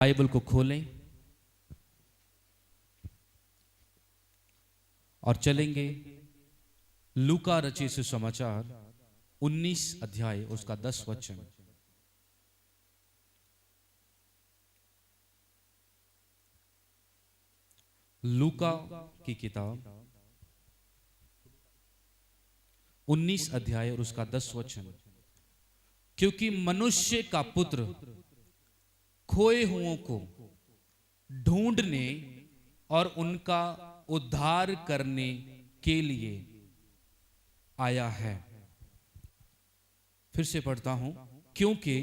Bible को खोलें और चलेंगे लूका रचित सुसमाचार 19 अध्याय उसका 10 वचन। लूका की किताब 19 अध्याय और उसका 10 वचन। क्योंकि मनुष्य का पुत्र खोए हुओं को ढूंढने और उनका उद्धार करने के लिए आया है। फिर से पढ़ता हूं, क्योंकि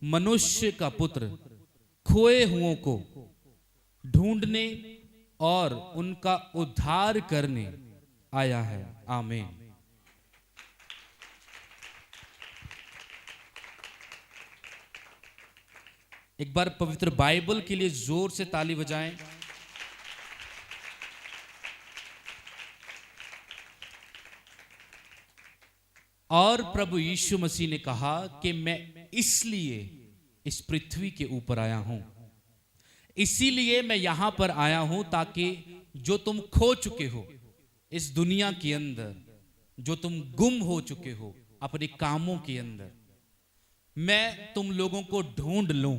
मनुष्य का पुत्र खोए हुओं को ढूंढने और उनका उद्धार करने आया है। आमीन। एक बार पवित्र बाइबल के लिए जोर से ताली बजाएं। और प्रभु यीशु मसीह ने कहा कि मैं इसलिए इस पृथ्वी के ऊपर आया हूं, इसीलिए मैं यहां पर आया हूं ताकि जो तुम खो चुके हो इस दुनिया के अंदर, जो तुम गुम हो चुके हो अपने कामों के अंदर, मैं तुम लोगों को ढूंढ लूं,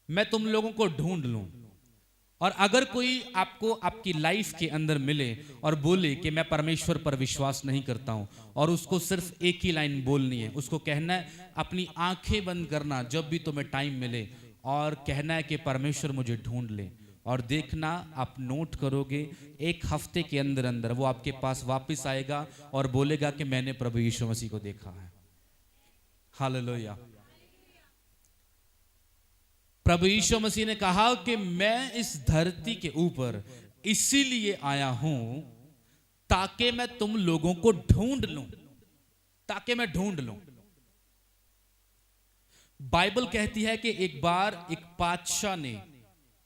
मैं तुम लोगों को ढूंढ लूं। और अगर कोई आपको आपकी लाइफ के अंदर मिले और बोले कि मैं परमेश्वर पर विश्वास नहीं करता हूं, और उसको सिर्फ एक ही लाइन बोलनी है, उसको कहना है, अपनी आंखें बंद करना जब भी तुम्हें टाइम मिले और कहना है कि परमेश्वर मुझे ढूंढ ले, और देखना आप नोट करोगे एक हफ्ते के अंदर अंदर वो आपके पास वापस आएगा और बोलेगा कि मैंने प्रभु यीशु मसीह को देखा है। हालेलुया। प्रभु यीशु मसीह ने कहा कि मैं इस धरती के ऊपर इसीलिए आया हूं ताकि मैं तुम लोगों को ढूंढ लूं, ताकि मैं ढूंढ लूं। बाइबल कहती है कि एक बार एक बादशाह ने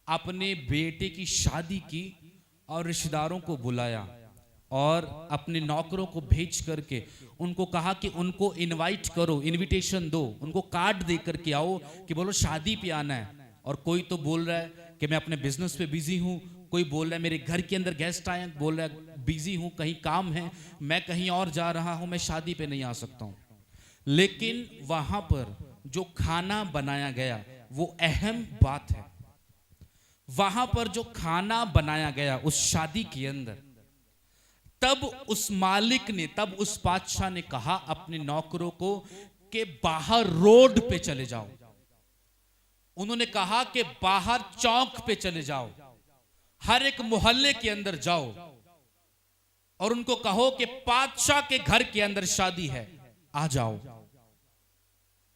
अपने बेटे की शादी की और रिश्तेदारों को बुलाया और अपने नौकरों को भेज करके उनको कहा कि उनको इनवाइट करो, इनविटेशन दो, उनको कार्ड दे करके आओ कि बोलो शादी पे आना है। और कोई तो बोल रहा है कि मैं अपने बिजनेस पे बिजी हूं, कोई बोल रहा है मेरे घर के अंदर गेस्ट आए, बोल रहा है बिजी हूं, कहीं काम है, मैं कहीं और जा रहा हूं, मैं शादी पे नहीं आ सकता हूं। लेकिन वहां पर जो खाना बनाया गया वो अहम बात है। वहां पर जो खाना बनाया गया उस शादी के अंदर, तब उस मालिक ने, तब उस बादशाह ने कहा अपने नौकरों को कि बाहर रोड पे चले जाओ। उन्होंने कहा कि बाहर चौक पे चले जाओ, हर एक मोहल्ले के अंदर जाओ और उनको कहो कि बादशाह के घर के अंदर शादी है, आ जाओ।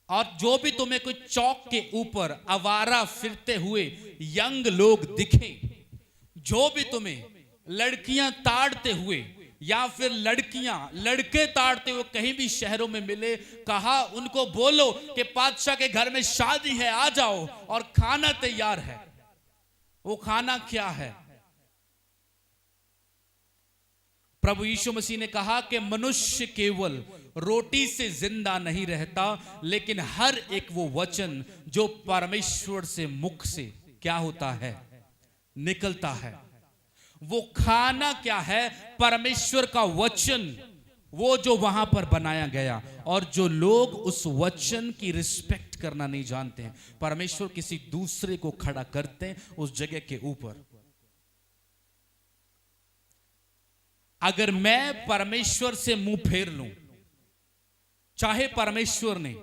और जो भी तुम्हें कोई चौक के ऊपर आवारा फिरते हुए यंग लोग दिखे, जो भी तुम्हें लड़कियां ताड़ते हुए या फिर लड़कियां लड़के ताड़ते हुए कहीं भी शहरों में मिले, कहा उनको बोलो कि बादशाह के घर में शादी है, आ जाओ और खाना तैयार है। वो खाना क्या है? प्रभु यीशु मसीह ने कहा कि मनुष्य केवल रोटी से जिंदा नहीं रहता, लेकिन हर एक वो वचन जो परमेश्वर से मुख से क्या होता है, निकलता है। वो खाना क्या है? परमेश्वर का वचन, वो जो वहां पर बनाया गया। और जो लोग उस वचन की रिस्पेक्ट करना नहीं जानते हैं, परमेश्वर किसी दूसरे को खड़ा करते हैं उस जगह के ऊपर। अगर मैं परमेश्वर से मुंह फेर लूं, चाहे परमेश्वर ने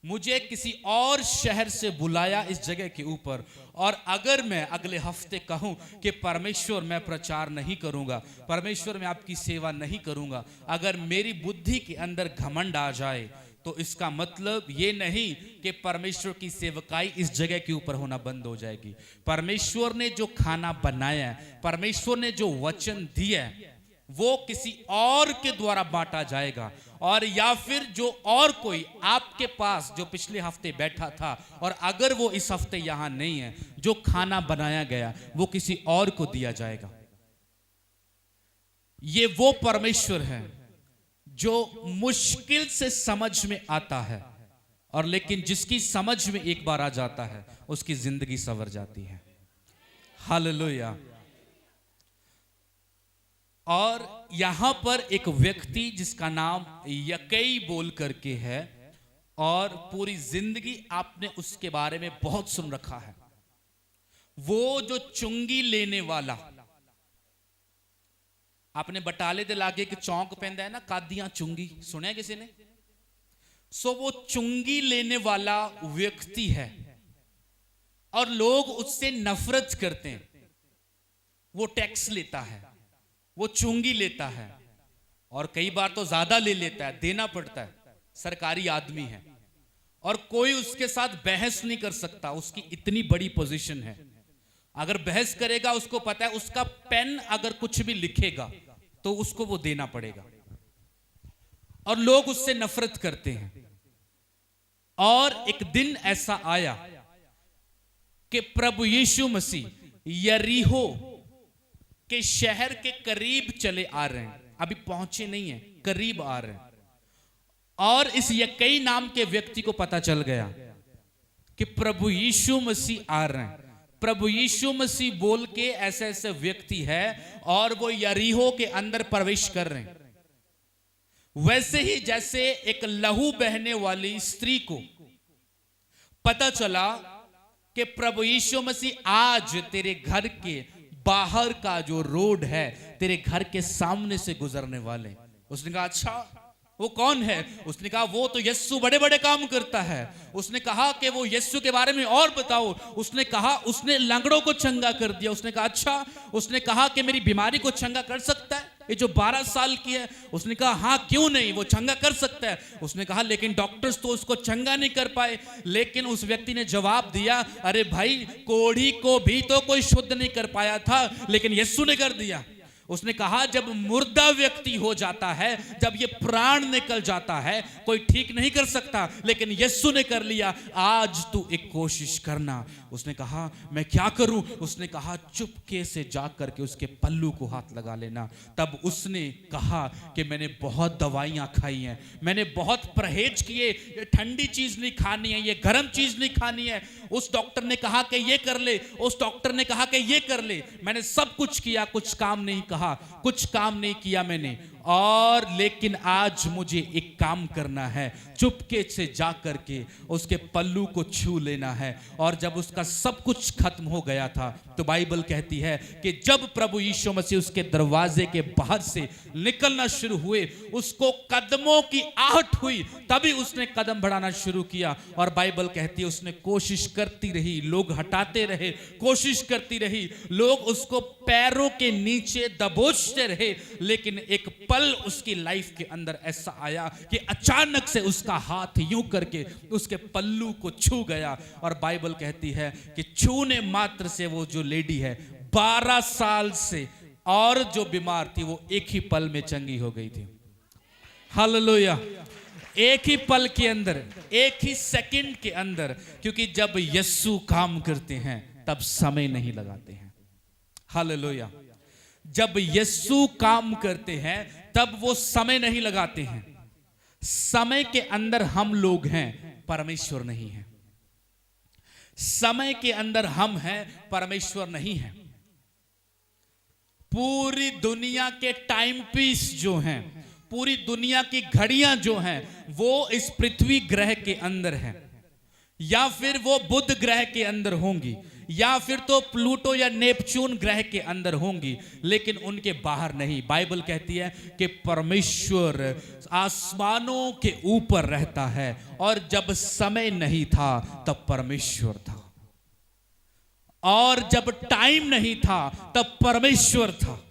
मुझे किसी और शहर से बुलाया इस जगह के ऊपर, और अगर मैं अगले हफ्ते कहूं कि परमेश्वर मैं प्रचार नहीं करूंगा, परमेश्वर मैं आपकी सेवा नहीं करूंगा, अगर मेरी बुद्धि के अंदर घमंड आ जाए, तो इसका मतलब ये नहीं कि परमेश्वर की सेवकाई इस जगह के ऊपर होना बंद हो जाएगी। परमेश्वर ने जो खाना बनाया है, परमेश्वर ने जो वचन दिया है, वो किसी और के द्वारा बांटा जाएगा। और या फिर जो और कोई आपके पास जो पिछले हफ्ते बैठा था और अगर वो इस हफ्ते यहां नहीं है, जो खाना बनाया गया वो किसी और को दिया जाएगा। ये वो परमेश्वर है जो मुश्किल से समझ में आता है और लेकिन जिसकी समझ में एक बार आ जाता है उसकी जिंदगी संवर जाती है। हालेलुया। और यहां पर एक व्यक्ति जिसका नाम यकई बोल करके है, और पूरी जिंदगी आपने उसके बारे में बहुत सुन रखा है। वो जो चुंगी लेने वाला, आपने बटाले दे लागे कि चौंक पेंदा है ना, कादियां चुंगी सुने किसी ने? सो वो चुंगी लेने वाला व्यक्ति है और लोग उससे नफरत करते हैं। वो टैक्स लेता है, वो चुंगी लेता है, और कई बार तो ज्यादा ले लेता है, देना पड़ता है। सरकारी आदमी है और कोई उसके साथ बहस नहीं कर सकता, उसकी इतनी बड़ी पोजीशन है। अगर बहस करेगा उसको पता है उसका पेन अगर कुछ भी लिखेगा तो उसको वो देना पड़ेगा, और लोग उससे नफरत करते हैं। और एक दिन ऐसा आया कि प्रभु यीशु मसीह यरीहो के शहर के करीब चले आ रहे हैं, अभी पहुंचे नहीं है, करीब आ रहे हैं। और इस यकई नाम के व्यक्ति को पता चल गया कि प्रभु यीशु मसीह आ रहे हैं। प्रभु यीशु मसीह बोल के ऐसे ऐसे व्यक्ति है और वो यरीहो के अंदर प्रवेश कर रहे हैं। वैसे ही जैसे एक लहू बहने वाली स्त्री को पता चला कि प्रभु यीशु मसीह आज तेरे घर के बाहर का जो रोड है तेरे घर के सामने से गुजरने वाले, उसने कहा अच्छा वो कौन है? उसने कहा वो तो यीशु बड़े बड़े काम करता है। उसने कहा कि वो यीशु के बारे में और बताओ। उसने कहा उसने लंगड़ों को चंगा कर दिया। उसने कहा अच्छा। उसने कहा कि मेरी बीमारी को चंगा कर सकता है ये जो 12 साल की है? उसने कहा हाँ क्यों नहीं, वो चंगा कर सकता है। उसने कहा लेकिन डॉक्टर्स तो उसको चंगा नहीं कर पाए। लेकिन उस व्यक्ति ने जवाब दिया अरे भाई कोढ़ी को भी तो कोई शुद्ध नहीं कर पाया था, लेकिन यीशु ने कर दिया। उसने कहा जब मुर्दा व्यक्ति हो जाता है, जब ये प्राण निकल जाता है, कोई ठीक नहीं कर सकता, लेकिन यीशु ने कर लिया। आज तू एक कोशिश करना। उसने कहा मैं क्या करूं? उसने कहा चुपके से जा करके उसके पल्लू को हाथ लगा लेना। तब उसने कहा कि मैंने बहुत दवाइयां खाई हैं, मैंने बहुत परहेज किए, ये ठंडी चीज नहीं खानी है, ये गर्म चीज नहीं खानी है। उस डॉक्टर ने कहा कि ये कर ले, उस डॉक्टर ने कहा कि ये कर ले। मैंने सब कुछ किया, कुछ काम नहीं कहा, कुछ काम नहीं किया मैंने। और लेकिन आज मुझे एक काम करना है, चुपके से जा करके उसके पल्लू को छू लेना है। और जब उसका सब कुछ खत्म हो गया था तो बाइबल कहती है कि जब प्रभु यीशु मसीह उसके दरवाजे के बाहर से निकलना शुरू हुए, उसको कदमों की आहट हुई, तभी उसने कदम बढ़ाना शुरू किया। और बाइबल कहती है उसने कोशिश करती रही, लोग हटाते रहे, कोशिश करती रही, लोग उसको पैरों के नीचे दबोचते रहे। लेकिन एक पल उसकी लाइफ के अंदर ऐसा आया कि अचानक से उसका हाथ यूं करके उसके पल्लू को छू गया। और बाइबल कहती है कि छूने मात्र से वो जो लेडी है 12 साल से और जो बीमार थी वो एक ही पल में चंगी हो गई थी। हालेलुया। एक ही पल के अंदर, एक ही सेकंड के अंदर, क्योंकि जब यीशु काम करते हैं तब समय नहीं लगाते हैं। हालेलुया। जब यीशु काम करते हैं तब वो समय नहीं लगाते हैं। समय के अंदर हम लोग हैं, परमेश्वर नहीं है। समय के अंदर हम हैं, परमेश्वर नहीं है। पूरी दुनिया के टाइम पीस जो हैं, पूरी दुनिया की घड़ियां जो हैं, वो इस पृथ्वी ग्रह के अंदर हैं, या फिर वो बुध ग्रह के अंदर होंगी, या फिर तो प्लूटो या नेपच्यून ग्रह के अंदर होंगी, लेकिन उनके बाहर नहीं। बाइबल कहती है कि परमेश्वर आसमानों के ऊपर रहता है, और जब समय नहीं था तब परमेश्वर था, और जब टाइम नहीं था तब परमेश्वर था।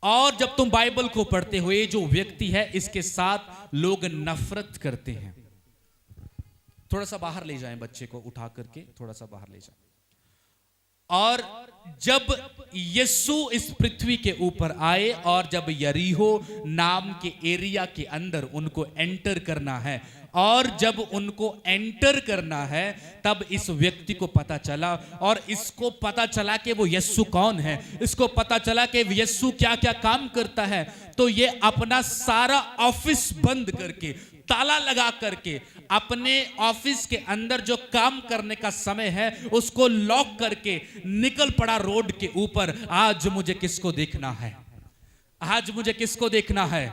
और जब तुम बाइबल को पढ़ते हो, ये जो व्यक्ति है इसके साथ लोग नफरत करते हैं। थोड़ा सा बाहर ले जाएं बच्चे को उठा करके, थोड़ा सा बाहर ले जाएं। और जब यीशु इस पृथ्वी के ऊपर आए और जब यरीहो नाम के एरिया के अंदर उनको एंटर करना है, और जब उनको एंटर करना है तब इस व्यक्ति को पता चला, और इसको पता चला कि वो यीशु कौन है, इसको पता चला कि यीशु क्या क्या काम करता है। तो ये अपना सारा ऑफिस बंद करके ताला लगा करके अपने ऑफिस के अंदर जो काम करने का समय है उसको लॉक करके निकल पड़ा रोड के ऊपर। आज मुझे किसको देखना है? आज मुझे किसको देखना है?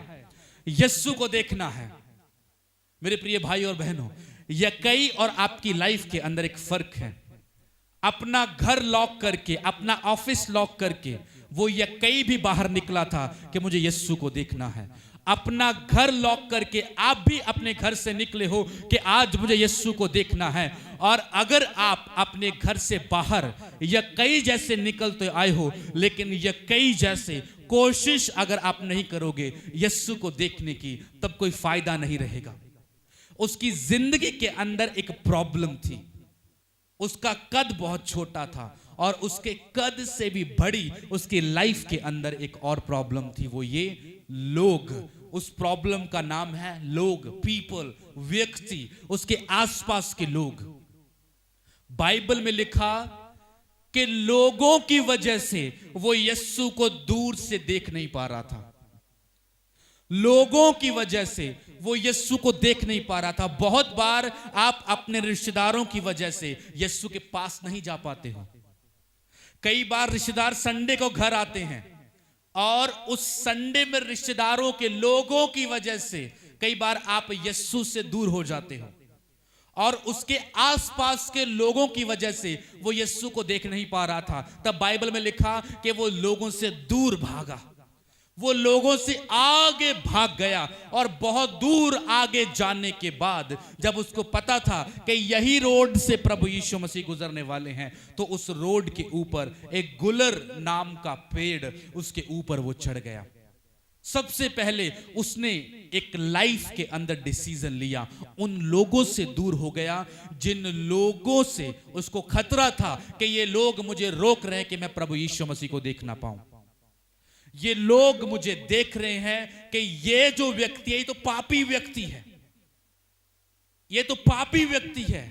यीशु को देखना है। मेरे प्रिय भाई और बहनों, यकई और आपकी लाइफ के अंदर एक फर्क है। अपना घर लॉक करके, अपना ऑफिस लॉक करके वो यकई भी बाहर निकला था कि मुझे यीशु को देखना है। अपना घर लॉक करके आप भी अपने घर से निकले हो कि आज मुझे यीशु को देखना है। और अगर आप अपने घर से बाहर यकई जैसे निकलते आए हो, लेकिन यकई जैसे कोशिश अगर आप नहीं करोगे यीशु को देखने की, तब कोई फायदा नहीं रहेगा। उसकी जिंदगी के अंदर एक प्रॉब्लम थी। उसका कद बहुत छोटा था और उसके कद से भी बड़ी उसकी लाइफ के अंदर एक और प्रॉब्लम थी, वो ये लोग। उस प्रॉब्लम का नाम है लोग, पीपल, व्यक्ति, उसके आसपास के लोग। बाइबल में लिखा कि लोगों की वजह से वो यीशु को दूर से देख नहीं पा रहा था। लोगों की वजह से वो यीशु को देख नहीं पा रहा था। बहुत बार आप अपने रिश्तेदारों की वजह से यीशु के पास नहीं जा पाते हो। कई बार रिश्तेदार संडे को घर आते हैं और उस संडे में रिश्तेदारों के लोगों की वजह से कई बार आप यीशु से दूर हो जाते हो। और उसके आसपास के लोगों की वजह से वो यीशु को देख नहीं पा रहा था। तब बाइबल में लिखा कि वो लोगों से दूर भागा, वो लोगों से आगे भाग गया। और बहुत दूर आगे जाने के बाद जब उसको पता था कि यही रोड से प्रभु यीशु मसीह गुजरने वाले हैं, तो उस रोड के ऊपर एक गुलर नाम का पेड़, उसके ऊपर वो चढ़ गया। सबसे पहले उसने एक लाइफ के अंदर डिसीजन लिया, उन लोगों से दूर हो गया जिन लोगों से उसको खतरा था कि ये लोग मुझे रोक रहे हैं कि मैं प्रभु यीशु मसीह को देख ना पाऊं। ये लोग मुझे देख रहे हैं कि ये जो व्यक्ति है ये तो पापी व्यक्ति है, ये तो पापी व्यक्ति है,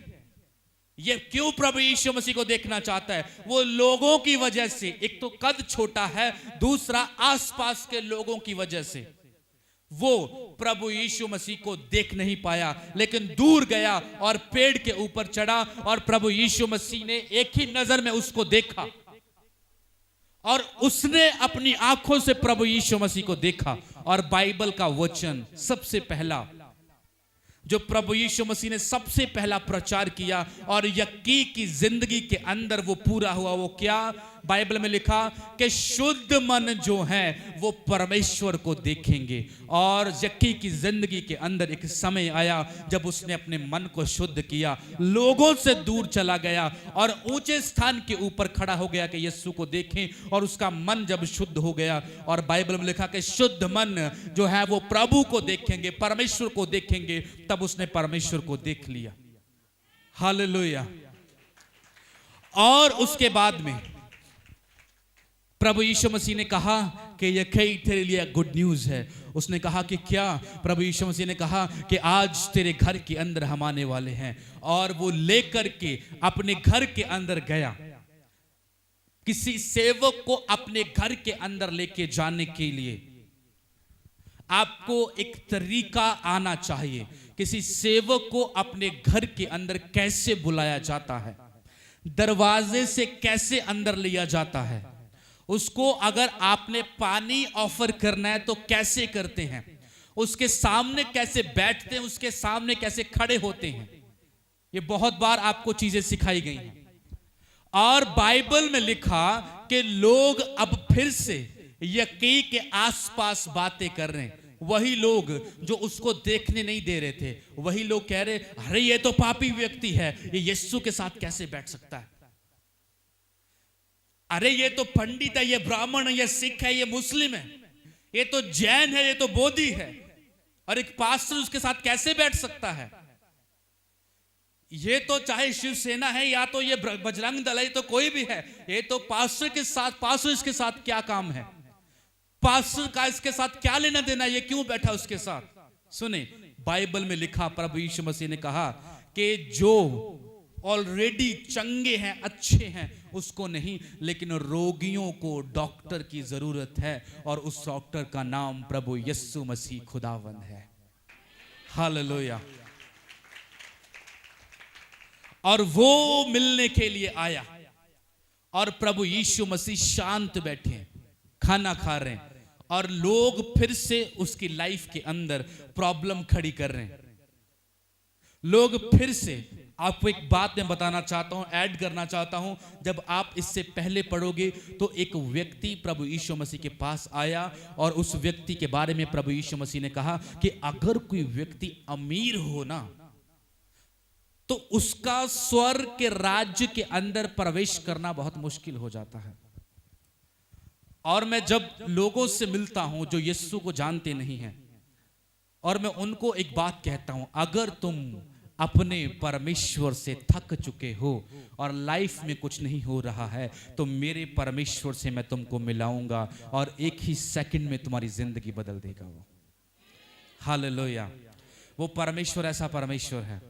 ये क्यों प्रभु यीशु मसीह को देखना चाहता है? वो लोगों की वजह से, एक तो कद छोटा है, दूसरा आसपास के लोगों की वजह से वो प्रभु यीशु मसीह को देख नहीं पाया। लेकिन दूर गया और पेड़ के ऊपर चढ़ा और प्रभु यीशु मसीह ने एक ही नजर में उसको देखा और उसने अपनी आंखों से प्रभु यीशु मसीह को देखा। और बाइबल का वचन सबसे पहला जो प्रभु यीशु मसीह ने सबसे पहला प्रचार किया और यक्की की जिंदगी के अंदर वो पूरा हुआ, वो क्या? बाइबल में लिखा कि शुद्ध मन जो है वो परमेश्वर को देखेंगे। और यक्की की जिंदगी के अंदर एक समय आया जब उसने अपने मन को शुद्ध किया, लोगों से दूर चला गया और ऊंचे स्थान के ऊपर खड़ा हो गया कि यीशु को देखें। और उसका मन जब शुद्ध हो गया, और बाइबल में लिखा कि शुद्ध मन जो है वो प्रभु को देखेंगे, परमेश्वर को देखेंगे, तब उसने परमेश्वर को देख लिया। हालेलुया। और उसके बाद में प्रभु यीशु मसीह ने कहा कि यह कई तेरे लिए गुड न्यूज है। उसने कहा कि क्या? प्रभु यीशु मसीह ने कहा कि आज तेरे घर के अंदर हम आने वाले हैं। और वो लेकर के अपने घर के अंदर गया। किसी सेवक को अपने घर के अंदर लेके जाने के लिए आपको एक तरीका आना चाहिए। किसी सेवक को अपने घर के अंदर कैसे बुलाया जाता है, दरवाजे से कैसे अंदर लिया जाता है, उसको अगर आपने पानी ऑफर करना है तो कैसे करते हैं, उसके सामने कैसे बैठते हैं, उसके सामने कैसे खड़े होते हैं, ये बहुत बार आपको चीजें सिखाई गई हैं। और बाइबल में लिखा कि लोग अब फिर से यक्की के आसपास बातें कर रहे हैं। वही लोग जो उसको देखने नहीं दे रहे थे, वही लोग कह रहे, अरे ये तो पापी व्यक्ति है, ये यीशु के साथ कैसे बैठ सकता है? अरे ये तो पंडित है, ये ब्राह्मण है, ये सिख है, ये मुस्लिम है, ये तो जैन है, ये तो बोधी है, और एक पास्टर उसके साथ कैसे बैठ सकता है? ये तो चाहे शिवसेना है या तो ये बजरंग दल है, तो कोई भी है, ये तो पास्टर के साथ, पास्टर इसके साथ क्या काम है? पास्टर का इसके साथ क्या लेना देना? ये क्यों बैठा उसके साथ? सुने, बाइबल में लिखा, प्रभु यीशु मसीह ने कहा कि जो ऑलरेडी चंगे हैं, अच्छे हैं, उसको नहीं, लेकिन रोगियों को डॉक्टर की जरूरत है, और उस डॉक्टर का नाम प्रभु यीशु मसीह खुदावंद है। हालेलुया। और वो मिलने के लिए आया और प्रभु यीशु मसीह शांत बैठे हैं, खाना खा रहे हैं, और लोग फिर से उसकी लाइफ के अंदर प्रॉब्लम खड़ी कर रहे हैं। लोग फिर से, आपको एक बात मैं बताना चाहता हूं, ऐड करना चाहता हूं, जब आप इससे पहले पढ़ोगे तो एक व्यक्ति प्रभु यीशु मसीह के पास आया और उस व्यक्ति के बारे में प्रभु यीशु मसीह ने कहा कि अगर कोई व्यक्ति अमीर हो ना, तो उसका स्वर्ग के राज्य के अंदर प्रवेश करना बहुत मुश्किल हो जाता है। और मैं जब लोगों से मिलता हूं जो यीशु को जानते नहीं हैं, और मैं उनको एक बात कहता हूं, अगर तुम अपने परमेश्वर से थक चुके हो और लाइफ में कुछ नहीं हो रहा है, तो मेरे परमेश्वर से मैं तुमको मिलाऊंगा और एक ही सेकंड में तुम्हारी जिंदगी बदल देगा वो। हालेलुया। वो परमेश्वर ऐसा परमेश्वर है।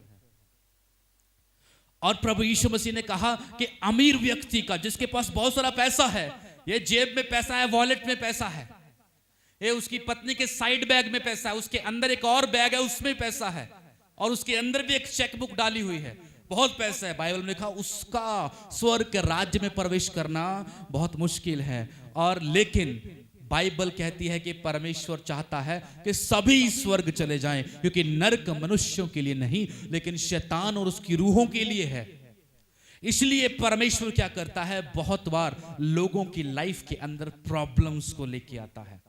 और प्रभु यीशु मसीह ने कहा कि अमीर व्यक्ति का, जिसके पास बहुत सारा पैसा है, ये जेब में पैसा है, वॉलेट में पैसा है, ये उसकी पत्नी के साइड बैग में पैसा है, उसके अंदर एक और बैग है उसमें पैसा है, और उसके अंदर भी एक चेक बुक डाली हुई है, बहुत पैसा है। बाइबल में लिखा उसका स्वर्ग के राज्य में प्रवेश करना बहुत मुश्किल है। और लेकिन बाइबल कहती है कि परमेश्वर चाहता है कि सभी स्वर्ग चले जाएं, क्योंकि नरक मनुष्यों के लिए नहीं लेकिन शैतान और उसकी रूहों के लिए है। इसलिए परमेश्वर क्या करता है, बहुत बार लोगों की लाइफ के अंदर प्रॉब्लम्स को लेके आता है,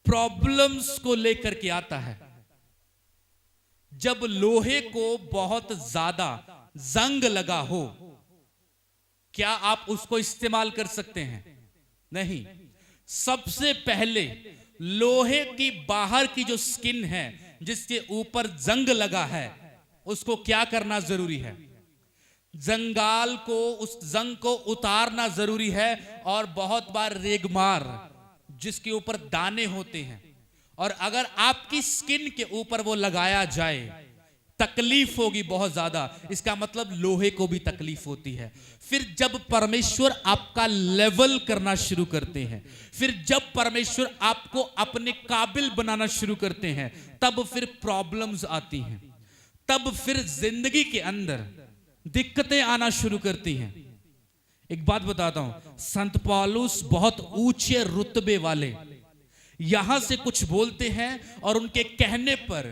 प्रॉब्लम्स को लेकर के आता है। जब लोहे को बहुत ज्यादा जंग लगा हो, क्या आप उसको इस्तेमाल कर सकते हैं? नहीं। सबसे पहले लोहे की बाहर की जो स्किन है, जिसके ऊपर जंग लगा है, उसको क्या करना जरूरी है? जंगाल को, उस जंग को उतारना जरूरी है। और बहुत बार रेगमार, जिसके ऊपर दाने होते हैं, और अगर आपकी स्किन के ऊपर वो लगाया जाए, तकलीफ होगी बहुत ज्यादा। इसका मतलब लोहे को भी तकलीफ होती है। फिर जब परमेश्वर आपका लेवल करना शुरू करते हैं, फिर जब परमेश्वर आपको अपने काबिल बनाना शुरू करते हैं, तब फिर प्रॉब्लम्स आती हैं, तब फिर जिंदगी के अंदर दिक्कतें आना शुरू करती हैं। एक बात बताता हूं, संत पौलुस बहुत ऊंचे रुतबे वाले यहां से कुछ बोलते हैं और उनके कहने पर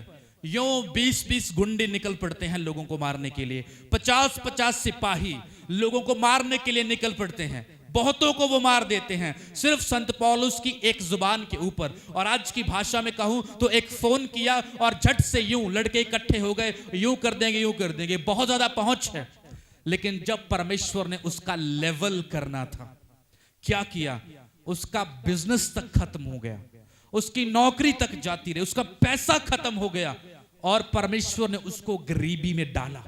यूं 20-20 गुंडे निकल पड़ते हैं लोगों को मारने के लिए, 50-50 सिपाही लोगों को मारने के लिए निकल पड़ते हैं, बहुतों को वो मार देते हैं सिर्फ संत पौलुस की एक जुबान के ऊपर। और आज की भाषा में कहूं तो एक फोन किया और झट से यूं लड़के इकट्ठे हो गए, यूं कर देंगे, यूं कर देंगे, बहुत ज्यादा पहुंच है। लेकिन जब परमेश्वर ने उसका लेवल करना था, क्या किया? उसका बिजनेस तक खत्म हो गया, उसकी नौकरी तक जाती रही, उसका पैसा खत्म हो गया, और परमेश्वर ने उसको गरीबी में डाला,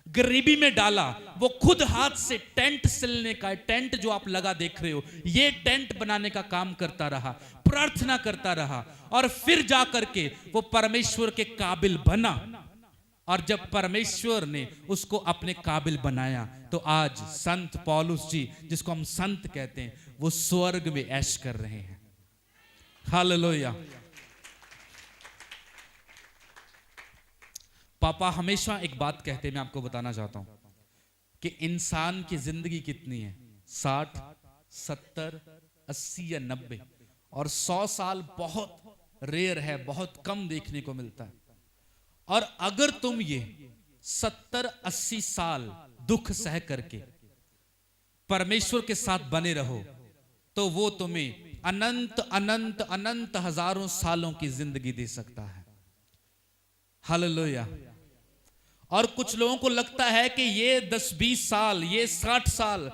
गरीबी में डाला। वो खुद हाथ से टेंट सिलने का, टेंट जो आप लगा देख रहे हो, ये टेंट बनाने का काम करता रहा, प्रार्थना करता रहा, और फिर जाकर के वो परमेश्वर के काबिल बना। और जब परमेश्वर ने उसको अपने काबिल बनाया, तो आज संत पौलुस जी, जिसको हम संत कहते हैं, वो स्वर्ग में ऐश कर रहे हैं। हालेलुया। पापा हमेशा एक बात कहते हैं, मैं आपको बताना चाहता हूं कि इंसान की जिंदगी कितनी है? 60, 70, 80 या 90, और 100 साल बहुत रेयर है, बहुत कम देखने को मिलता है। और अगर तुम ये 70-80 साल दुख सह करके परमेश्वर के साथ बने रहो, तो वो तुम्हें अनंत अनंत अनंत हजारों सालों की जिंदगी दे सकता है। हालेलुया। और कुछ लोगों को लगता है कि ये 10-20 साल, ये 60 साल,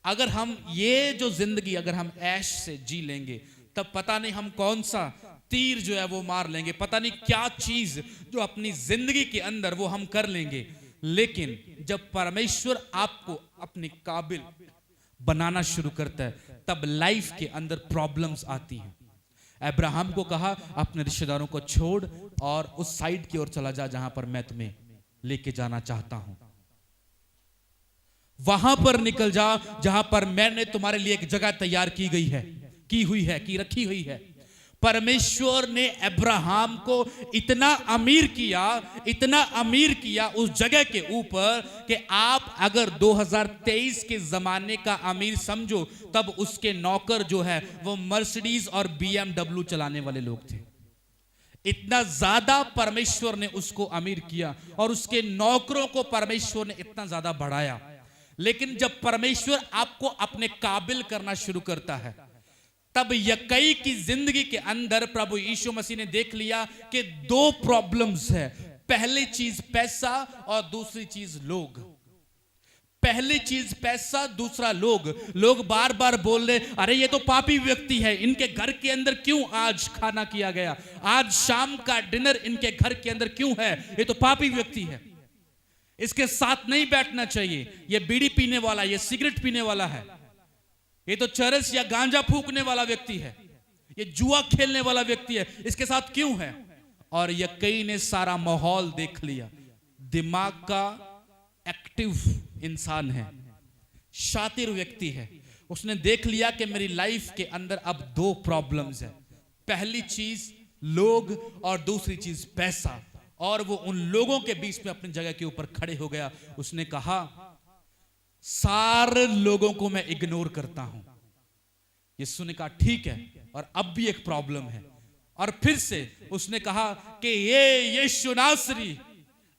अगर हम ये जो जिंदगी अगर हम ऐश से जी लेंगे, तब पता नहीं हम कौन सा तीर जो है वो मार लेंगे, पता नहीं क्या चीज जो अपनी जिंदगी के अंदर वो हम कर लेंगे। लेकिन जब परमेश्वर आपको अपने काबिल बनाना शुरू करता है, तब लाइफ के अंदर प्रॉब्लम्स आती हैं। अब्राहम को कहा अपने रिश्तेदारों को छोड़ और उस साइड की ओर चला जा जहां पर मैं तुम्हें लेके जाना चाहता हूं, वहां पर निकल जा जहां पर मैंने तुम्हारे लिए एक जगह तैयार की गई है, की हुई है, की रखी हुई है। परमेश्वर ने अब्राहम को इतना अमीर किया उस जगह के ऊपर कि आप अगर 2023 के जमाने का अमीर समझो, तब उसके नौकर जो है वो मर्सिडीज और BMW चलाने वाले लोग थे। इतना ज्यादा परमेश्वर ने उसको अमीर किया और उसके नौकरों को परमेश्वर ने इतना ज्यादा बढ़ाया। लेकिन जब परमेश्वर आपको अपने काबिल करना शुरू करता है, तब यकई की जिंदगी के अंदर प्रभु यीशु मसीह ने देख लिया कि दो प्रॉब्लम्स है। पहली चीज पैसा और दूसरी चीज लोग। पहली चीज पैसा, दूसरा लोग। लोग बार बार बोल रहे, अरे ये तो पापी व्यक्ति है, इनके घर के अंदर क्यों आज खाना किया गया, आज शाम का डिनर इनके घर के अंदर क्यों है, ये तो पापी व्यक्ति है, इसके साथ नहीं बैठना चाहिए, ये बीड़ी पीने वाला, ये सिगरेट पीने वाला है, ये तो चरस या गांजा फूकने वाला व्यक्ति है, ये जुआ खेलने वाला व्यक्ति है, इसके साथ क्यों है। और यकई ने सारा माहौल देख लिया। दिमाग का एक्टिव इंसान है, शातिर व्यक्ति है। उसने देख लिया कि मेरी लाइफ के अंदर अब दो प्रॉब्लम्स है। पहली चीज लोग और दूसरी चीज पैसा। और वो उन लोगों के बीच में अपनी जगह के ऊपर खड़े हो गया। उसने कहा, सारे लोगों को मैं इग्नोर करता हूं। यीशु ने कहा ठीक है, और अब भी एक प्रॉब्लम है। और फिर से उसने कहा कि ये यीशु नासरी,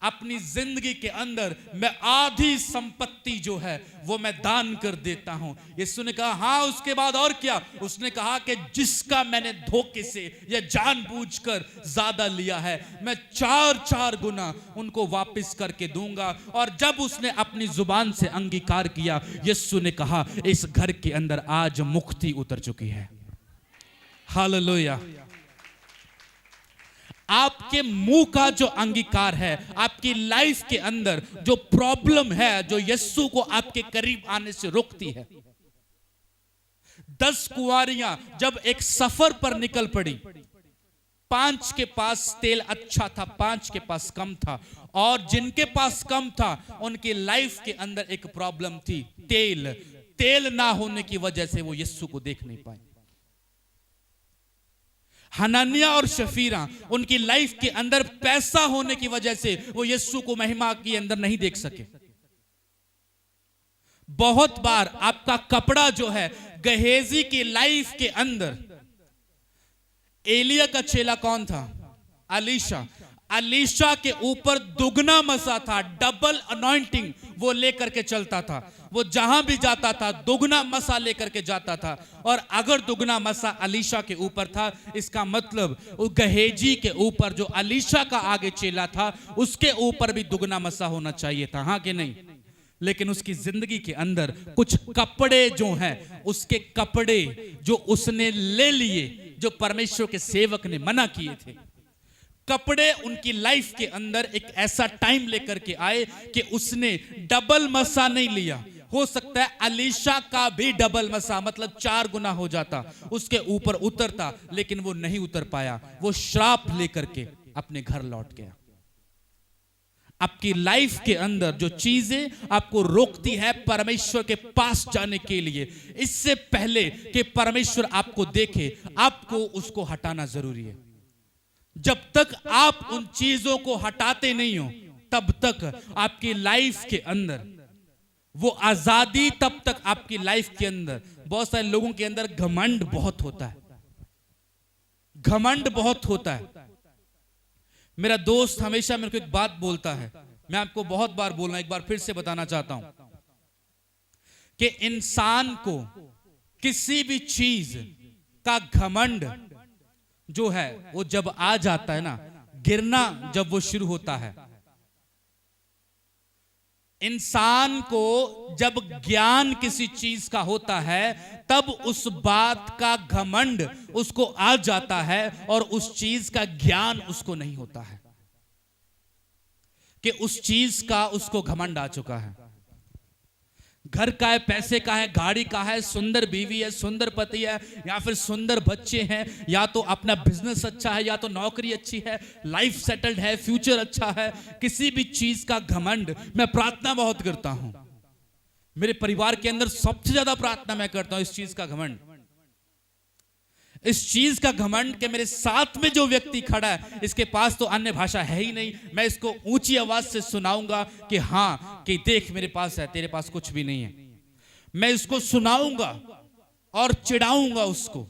अपनी जिंदगी के अंदर मैं आधी संपत्ति जो है वो मैं दान कर देता हूं। यीशु ने कहा हाँ, उसके बाद और क्या। उसने कहा कि जिसका मैंने धोखे से या जानबूझकर ज्यादा लिया है, मैं 4 गुना उनको वापस करके दूंगा। और जब उसने अपनी जुबान से अंगीकार किया, यीशु ने कहा इस घर के अंदर आज मुक्ति उतर चुकी है। हालेलुया। आपके मुंह का जो अंगीकार है, आपकी लाइफ के अंदर जो प्रॉब्लम है, जो यीशु को आपके करीब आने से रोकती है। 10 कुंवारियां जब एक सफर पर निकल पड़ी, 5 के पास तेल अच्छा था, 5 के पास कम था। और जिनके पास कम था उनकी लाइफ के अंदर एक प्रॉब्लम थी, तेल ना होने की वजह से वो यीशु को देख नहीं पाए। हनन्याह और शफीरा, उनकी लाइफ के अंदर पैसा होने की वजह से वो यीशु को महिमा के अंदर नहीं देख सके। बहुत बार आपका कपड़ा जो है, गहेजी की लाइफ के अंदर, एलिया का चेला कौन था? अलीशा के ऊपर दुगना मसा था, डबल अनॉइंटिंग वो लेकर के चलता था। वो जहां भी जाता था दुगना मसा लेकर के जाता था। और अगर दुगना मसा अलीशा के ऊपर था, इसका मतलब उस गहेजी के ऊपर जो अलीशा का आगे चेला था, उसके ऊपर भी दुगना मसा होना चाहिए था, हाँ कि नहीं? लेकिन उसकी जिंदगी के अंदर कुछ कपड़े जो हैं, उसके कपड़े जो उसने ले लिए, जो परमेश्वर के सेवक ने मना किए थे, कपड़े उनकी लाइफ के अंदर एक ऐसा टाइम लेकर के आए कि उसने डबल मसा नहीं लिया। हो सकता है अलीशा का भी डबल मसा, मतलब 4 गुना हो जाता, उसके ऊपर उतरता, लेकिन वो नहीं उतर पाया। वो श्राप लेकर के अपने घर लौट गया। आपकी लाइफ के अंदर जो चीजें आपको रोकती है परमेश्वर के पास जाने के लिए, इससे पहले कि परमेश्वर आपको देखे, आपको उसको हटाना जरूरी है। जब तक आप उन चीजों को हटाते नहीं हो, तब तक आपकी लाइफ के अंदर वो आजादी, तब तक आपकी लाइफ के अंदर। बहुत सारे लोगों के अंदर घमंड बहुत होता है, घमंड बहुत होता है। मेरा दोस्त हमेशा मेरे को एक बात बोलता है, मैं आपको बहुत बार बोलना, एक बार फिर से बताना चाहता हूं कि इंसान को किसी भी चीज का घमंड जो है वो जब आ जाता है ना, गिरना जब वो शुरू होता है, इंसान को जब ज्ञान किसी चीज का होता है, तब उस बात का घमंड उसको आ जाता है और उस चीज का ज्ञान उसको नहीं होता है कि उस चीज का उसको घमंड आ चुका है। घर का है, पैसे का है, गाड़ी का है, सुंदर बीवी है, सुंदर पति है, या फिर सुंदर बच्चे हैं, या तो अपना बिजनेस अच्छा है, या तो नौकरी अच्छी है, लाइफ सेटल्ड है, फ्यूचर अच्छा है, किसी भी चीज का घमंड। मैं प्रार्थना बहुत करता हूं, मेरे परिवार के अंदर सबसे ज्यादा प्रार्थना मैं करता हूं इस चीज का घमंड। इस चीज का घमंड के मेरे साथ में जो व्यक्ति खड़ा है इसके पास तो अन्य भाषा है ही नहीं, मैं इसको ऊंची आवाज से सुनाऊंगा कि हाँ, कि देख मेरे पास है, तेरे पास कुछ भी नहीं है। मैं इसको सुनाऊंगा और चिढ़ाऊंगा उसको।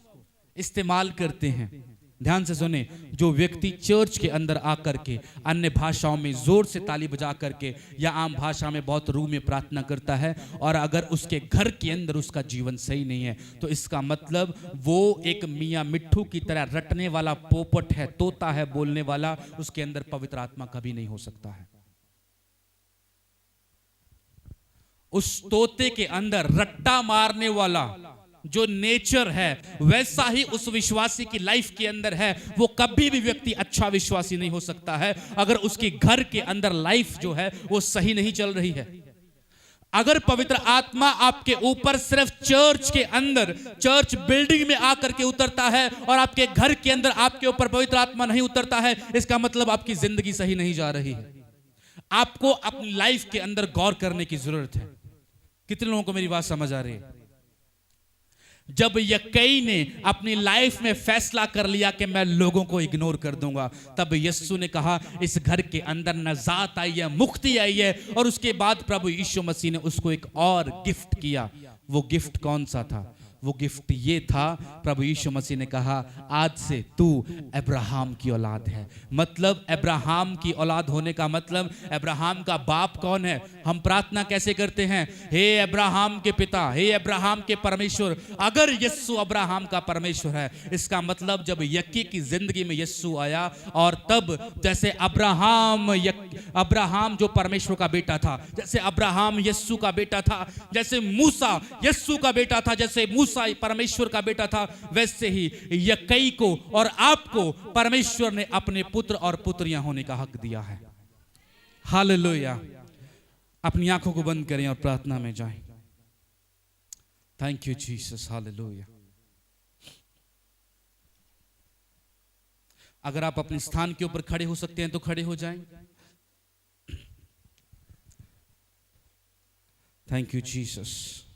इस्तेमाल करते हैं, ध्यान से सुने, जो व्यक्ति चर्च के अंदर आकर के अन्य भाषाओं में जोर से ताली बजा करके या आम भाषा में बहुत रूह में प्रार्थना करता है, और अगर उसके घर के अंदर उसका जीवन सही नहीं है, तो इसका मतलब वो एक मियाँ मिट्ठू की तरह रटने वाला पोपट है, तोता है बोलने वाला, उसके अंदर पवित्र आत्मा कभी नहीं हो सकता है। उस तोते के अंदर रट्टा मारने वाला जो नेचर है वैसा ही उस विश्वासी की लाइफ के अंदर है। वो कभी भी व्यक्ति अच्छा विश्वासी नहीं हो सकता है अगर उसके घर के अंदर लाइफ जो है वो सही नहीं चल रही है। अगर पवित्र आत्मा आपके ऊपर सिर्फ चर्च के अंदर, चर्च बिल्डिंग में आकर के उतरता है और आपके घर के अंदर आपके ऊपर पवित्र आत्मा नहीं उतरता है, इसका मतलब आपकी जिंदगी सही नहीं जा रही है। आपको अपनी लाइफ के अंदर गौर करने की जरूरत है। कितने लोगों को मेरी बात समझ आ रही है? जब यक्कई ने अपनी लाइफ में फैसला कर लिया कि मैं लोगों को इग्नोर कर दूंगा, तब यीशु ने कहा इस घर के अंदर नजात आई है, मुक्ति आई है। और उसके बाद प्रभु यीशु मसीह ने उसको एक और गिफ्ट किया। वो गिफ्ट कौन सा था? वो गिफ्ट ये था, प्रभु यीशु मसीह ने कहा आज से तू अब्राहम की औलाद है। मतलब अब्राहम की औलाद होने का मतलब, अब्राहम का बाप कौन है? हम प्रार्थना कैसे करते हैं? हे अब्राहम के पिता, हे अब्राहम के परमेश्वर। अगर यीशु अब्राहम का परमेश्वर है, इसका मतलब जब यक्की की जिंदगी में यीशु आया, और तब जैसे अब्राहम जो परमेश्वर का बेटा था, जैसे अब्राहम यीशु का बेटा था, जैसे मूसा यीशु का बेटा था, जैसे मूसा परमेश्वर का बेटा था, वैसे ही यक्कई को और आपको परमेश्वर ने अपने पुत्र और पुत्रियां होने का हक दिया है। हालेलुया। अपनी आंखों को बंद करें और प्रार्थना में जाएं। Thank you Jesus, hallelujah. अगर आप अपने स्थान के ऊपर खड़े हो सकते हैं तो खड़े हो जाएं। Thank you Jesus.